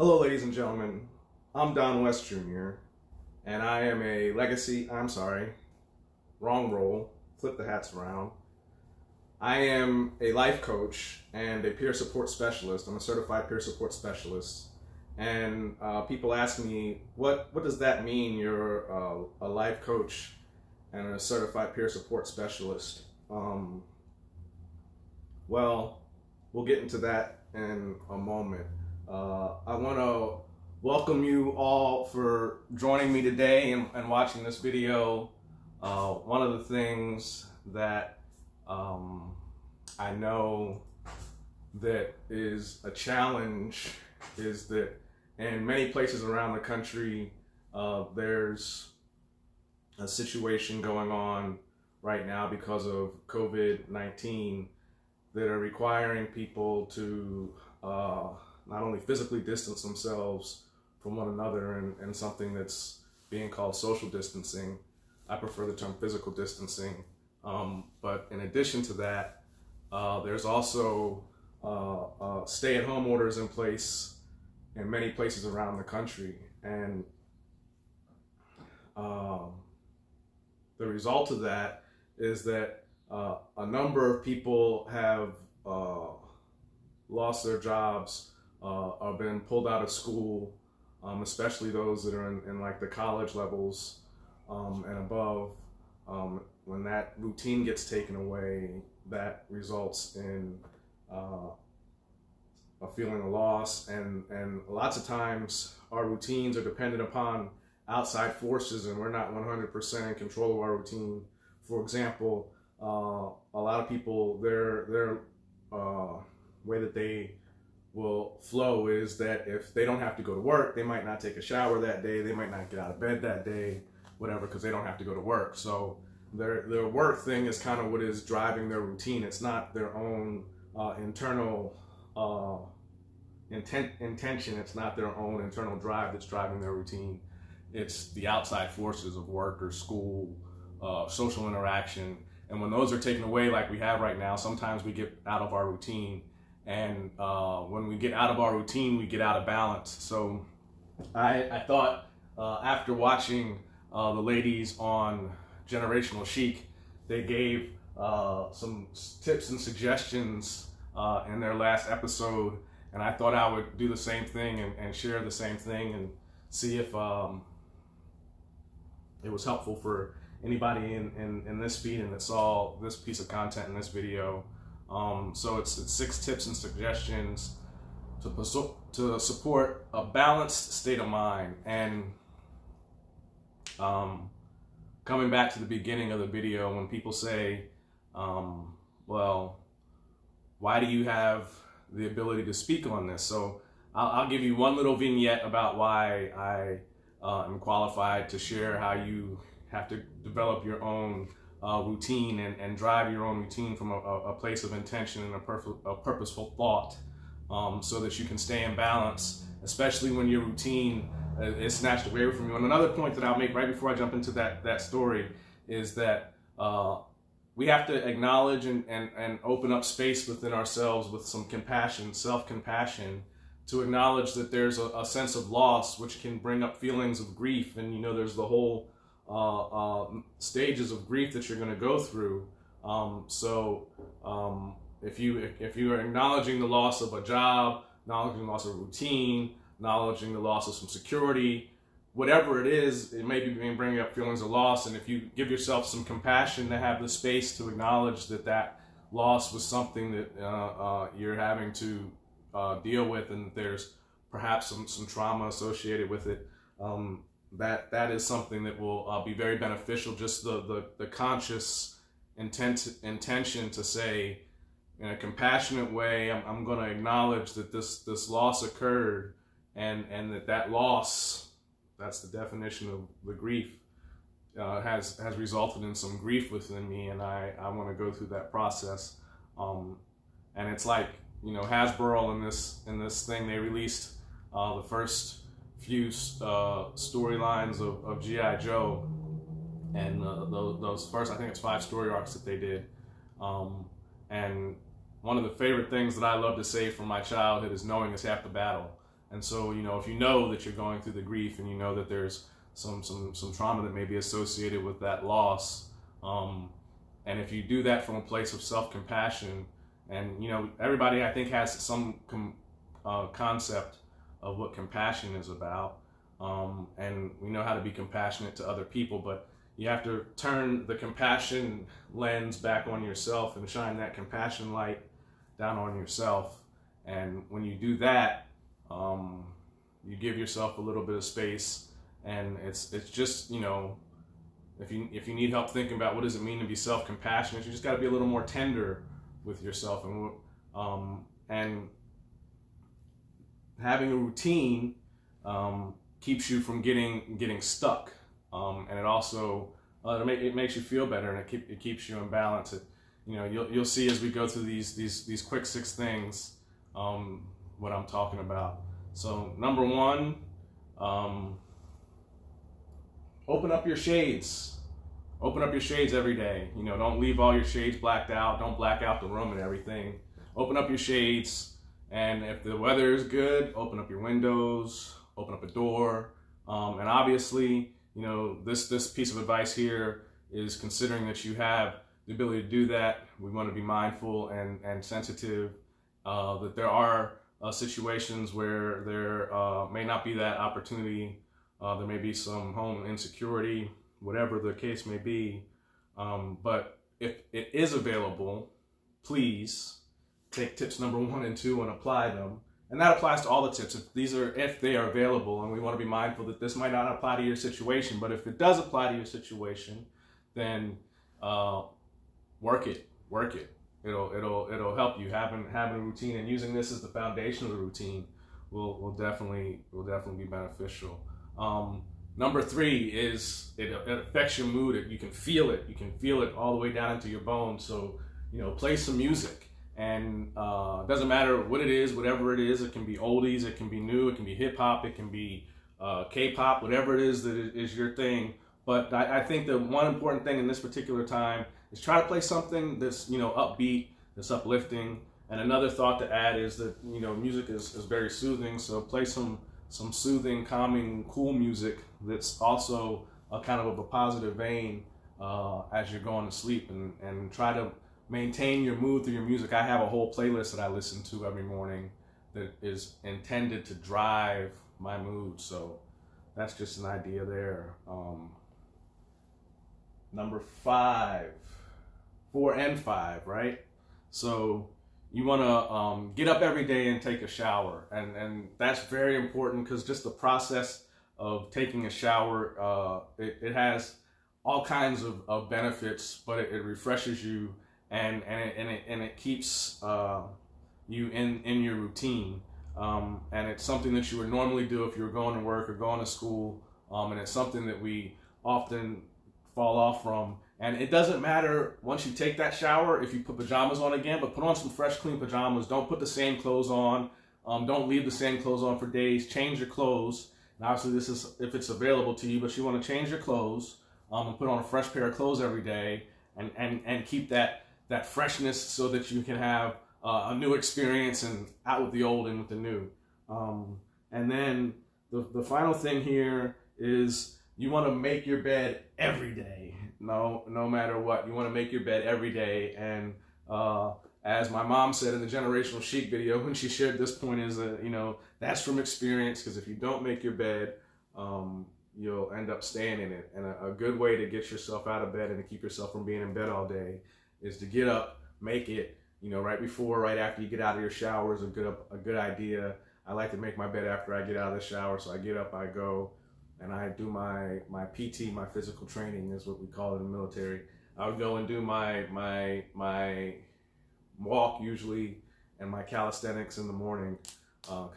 Hello, ladies and gentlemen. I'm Don West Jr., and I am a wrong role, flip the hats around. I am a life coach and a peer support specialist. I'm a certified peer support specialist. And people ask me, what does that mean? You're a life coach and a certified peer support specialist. Well, we'll get into that in a moment. I want to welcome you all for joining me today and watching this video. One of the things that I know that is a challenge is that in many places around the country, there's a situation going on right now because of COVID-19 that are requiring people to not only physically distance themselves from one another and something that's being called social distancing. I prefer the term physical distancing. But in addition to that, there's also stay-at-home orders in place in many places around the country. And the result of that is that a number of people have lost their jobs, or been pulled out of school, especially those that are in like the college levels and above. When that routine gets taken away, that results in a feeling of loss, and lots of times our routines are dependent upon outside forces, and we're not 100% in control of our routine. For example, a lot of people, their way that they will flow is that if they don't have to go to work, they might not take a shower that day, they might not get out of bed that day, whatever, because they don't have to go to work. So their work thing is kind of what is driving their routine. It's not their own internal intention. It's not their own internal drive that's driving their routine. It's the outside forces of work or school, social interaction. And when those are taken away, like we have right now, sometimes we get out of our routine. And when we get out of our routine, we get out of balance. So I thought after watching the ladies on Generational Chic, they gave some tips and suggestions in their last episode. And I thought I would do the same thing and share the same thing and see if it was helpful for anybody in this feed and that saw this piece of content in this video. So it's 6 tips and suggestions to support a balanced state of mind. And coming back to the beginning of the video, when people say, well, why do you have the ability to speak on this? So I'll give you one little vignette about why I am qualified to share how you have to develop your own routine and drive your own routine from a place of intention and a purposeful thought, so that you can stay in balance, especially when your routine is snatched away from you. And another point that I'll make right before I jump into that story is that we have to acknowledge and open up space within ourselves with some compassion, self-compassion, to acknowledge that there's a sense of loss, which can bring up feelings of grief. And there's the whole stages of grief that you're going to go through. If you are acknowledging the loss of a job, acknowledging the loss of a routine, acknowledging the loss of some security, whatever it is, it may be bringing up feelings of loss. And if you give yourself some compassion to have the space to acknowledge that loss was something that you're having to deal with, and there's perhaps some trauma associated with it, that is something that will be very beneficial. Just the conscious intention to say, in a compassionate way, I'm going to acknowledge that this loss occurred, and that loss, that's the definition of the grief, has resulted in some grief within me, and I want to go through that process. And it's like, Hasbro in this thing, they released the first few storylines of G.I. Joe, and those first, I think it's 5 story arcs that they did. And one of the favorite things that I love to say from my childhood is knowing is half the battle. And so, if you know that you're going through the grief and you know that there's some trauma that may be associated with that loss, and if you do that from a place of self-compassion, and everybody I think has some concept of what compassion is about, and we know how to be compassionate to other people, but you have to turn the compassion lens back on yourself and shine that compassion light down on yourself. And when you do that, you give yourself a little bit of space, and it's just, if you need help thinking about what does it mean to be self-compassionate, you just got to be a little more tender with yourself, and having a routine keeps you from getting stuck, and it also it makes you feel better, and it keeps you in balance. You'll see as we go through these quick 6 things what I'm talking about. So number 1, open up your shades. Open up your shades every day. Don't leave all your shades blacked out. Don't black out the room and everything. Open up your shades, and if the weather is good, open up your windows, open up a door, and obviously, this piece of advice here is considering that you have the ability to do that. We want to be mindful and sensitive that there are situations where there may not be that opportunity. There may be some home insecurity, whatever the case may be. But if it is available, please take tips number 1 and 2 and apply them. And that applies to all the tips. If they are available, and we want to be mindful that this might not apply to your situation, but if it does apply to your situation, then work it. It'll help you. Having a routine and using this as the foundation of the routine will definitely be beneficial. Number 3 is it affects your mood. You can feel it. You can feel it all the way down into your bones. So play some music, and it doesn't matter what it is, whatever it is. It can be oldies, it can be new, it can be hip hop, it can be K-pop, whatever it is that is your thing. But I think the one important thing in this particular time is try to play something that's upbeat, that's uplifting. And another thought to add is that music is very soothing. So play some soothing, calming, cool music that's also a kind of a positive vein as you're going to sleep, and try to maintain your mood through your music. I have a whole playlist that I listen to every morning that is intended to drive my mood. So that's just an idea there. Number 5, 4 and 5, right? So you want to get up every day and take a shower, and that's very important, because just the process of taking a shower, it has all kinds of benefits, but it refreshes you, and it keeps you in your routine, and it's something that you would normally do if you were going to work or going to school, and it's something that we often fall off from. And it doesn't matter once you take that shower if you put pajamas on again, but put on some fresh, clean pajamas. Don't put the same clothes on. Don't leave the same clothes on for days. Change your clothes. And obviously, this is if it's available to you, but you want to change your clothes and put on a fresh pair of clothes every day, and keep that freshness so that you can have a new experience, and out with the old and with the new. And then the final thing here is you want to make your bed every day. No matter what, you want to make your bed every day. And as my mom said in the Generational Chic video when she shared this point, is that's from experience, because if you don't make your bed, you'll end up staying in it. And a good way to get yourself out of bed and to keep yourself from being in bed all day is to get up, make it, right before, right after you get out of your shower is a good idea. I like to make my bed after I get out of the shower, so I get up, I go, and I do my PT, my physical training is what we call it in the military. I would go and do my walk usually, and my calisthenics in the morning,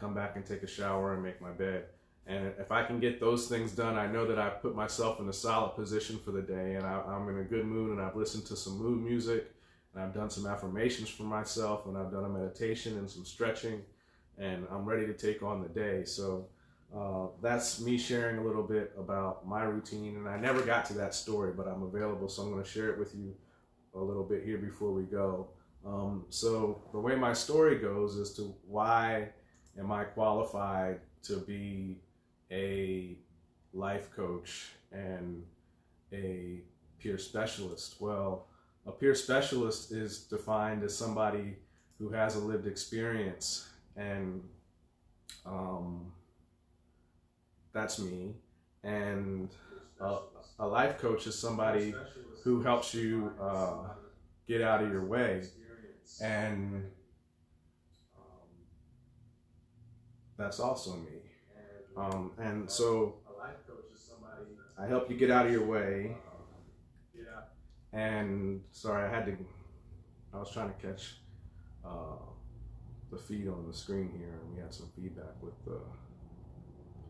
come back and take a shower and make my bed. And if I can get those things done, I know that I've put myself in a solid position for the day, and I'm in a good mood, and I've listened to some mood music, and I've done some affirmations for myself, and I've done a meditation and some stretching, and I'm ready to take on the day. So that's me sharing a little bit about my routine, and I never got to that story, but I'm available, so I'm going to share it with you a little bit here before we go. So the way my story goes as to why am I qualified to be a life coach and a peer specialist? Well, a peer specialist is defined as somebody who has a lived experience, and that's me. And a life coach is somebody who helps you get out of your way, and that's also me. And so I help you get out of your way. And sorry, I was trying to catch the feed on the screen here, and we had some feedback with the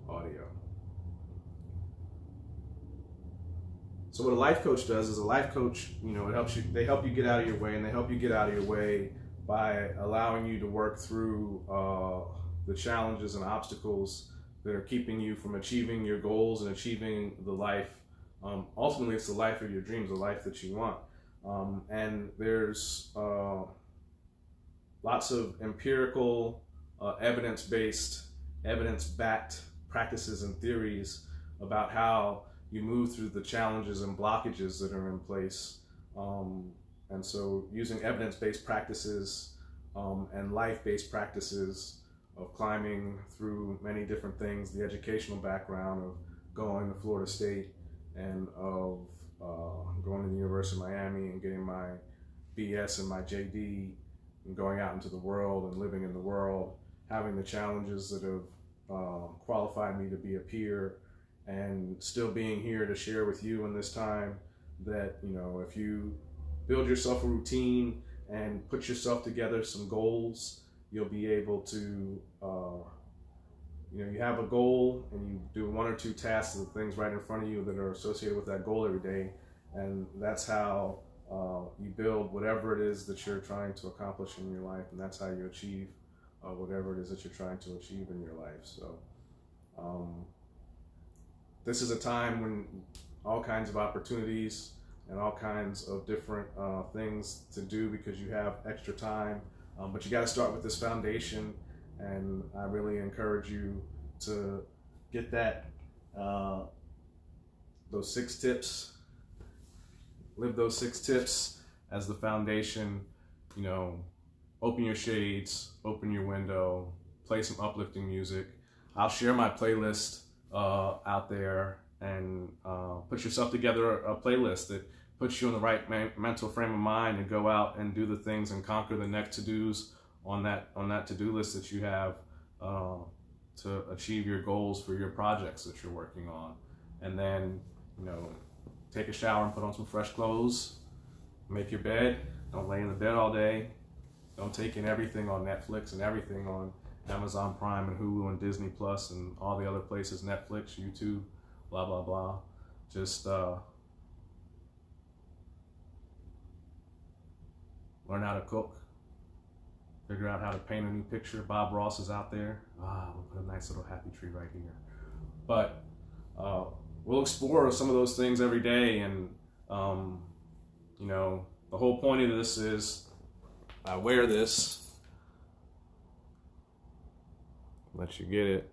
audio. So what a life coach does is, a life coach, they help you get out of your way, and they help you get out of your way by allowing you to work through the challenges and obstacles that are keeping you from achieving your goals and achieving the life. Ultimately, it's the life of your dreams, the life that you want. And there's lots of empirical, evidence-based, evidence-backed practices and theories about how you move through the challenges and blockages that are in place. And so using evidence-based practices and life-based practices of climbing through many different things, the educational background of going to Florida State, and of going to the University of Miami and getting my BS and my JD, and going out into the world and living in the world, having the challenges that have qualified me to be a peer, and still being here to share with you in this time that, if you build yourself a routine and put yourself together some goals, you'll be able to, you have a goal and you do one or two tasks of things right in front of you that are associated with that goal every day. And that's how you build whatever it is that you're trying to accomplish in your life. And that's how you achieve whatever it is that you're trying to achieve in your life. So this is a time when all kinds of opportunities and all kinds of different things to do, because you have extra time. But you got to start with this foundation, and I really encourage you to get that, those 6 tips, live those 6 tips as the foundation. Open your shades, open your window, play some uplifting music. I'll share my playlist out there, and put yourself together a playlist that puts you in the right mental frame of mind to go out and do the things and conquer the next to-dos on that to-do list that you have to achieve your goals for your projects that you're working on. And then, take a shower and put on some fresh clothes, make your bed. Don't lay in the bed all day. Don't take in everything on Netflix and everything on Amazon Prime and Hulu and Disney Plus and all the other places, Netflix, YouTube, blah, blah, blah. Just learn how to cook, figure out how to paint a new picture. Bob Ross is out there. We'll put a nice little happy tree right here. But we'll explore some of those things every day. And, the whole point of this is, I wear this, let you get it.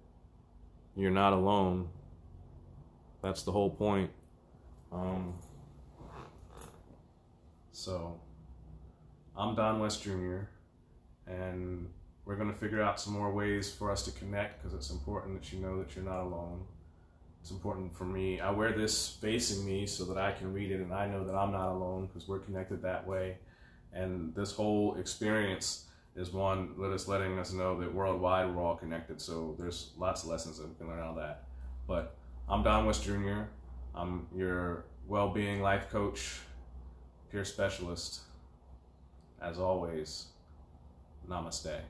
You're not alone. That's the whole point. So I'm Don West Jr., and we're going to figure out some more ways for us to connect, because it's important that you know that you're not alone. It's important for me. I wear this facing me so that I can read it, and I know that I'm not alone, because we're connected that way. And this whole experience is one that is letting us know that worldwide we're all connected. So there's lots of lessons that we can learn out of that. But I'm Don West Jr. I'm your well-being life coach, peer specialist. As always, namaste.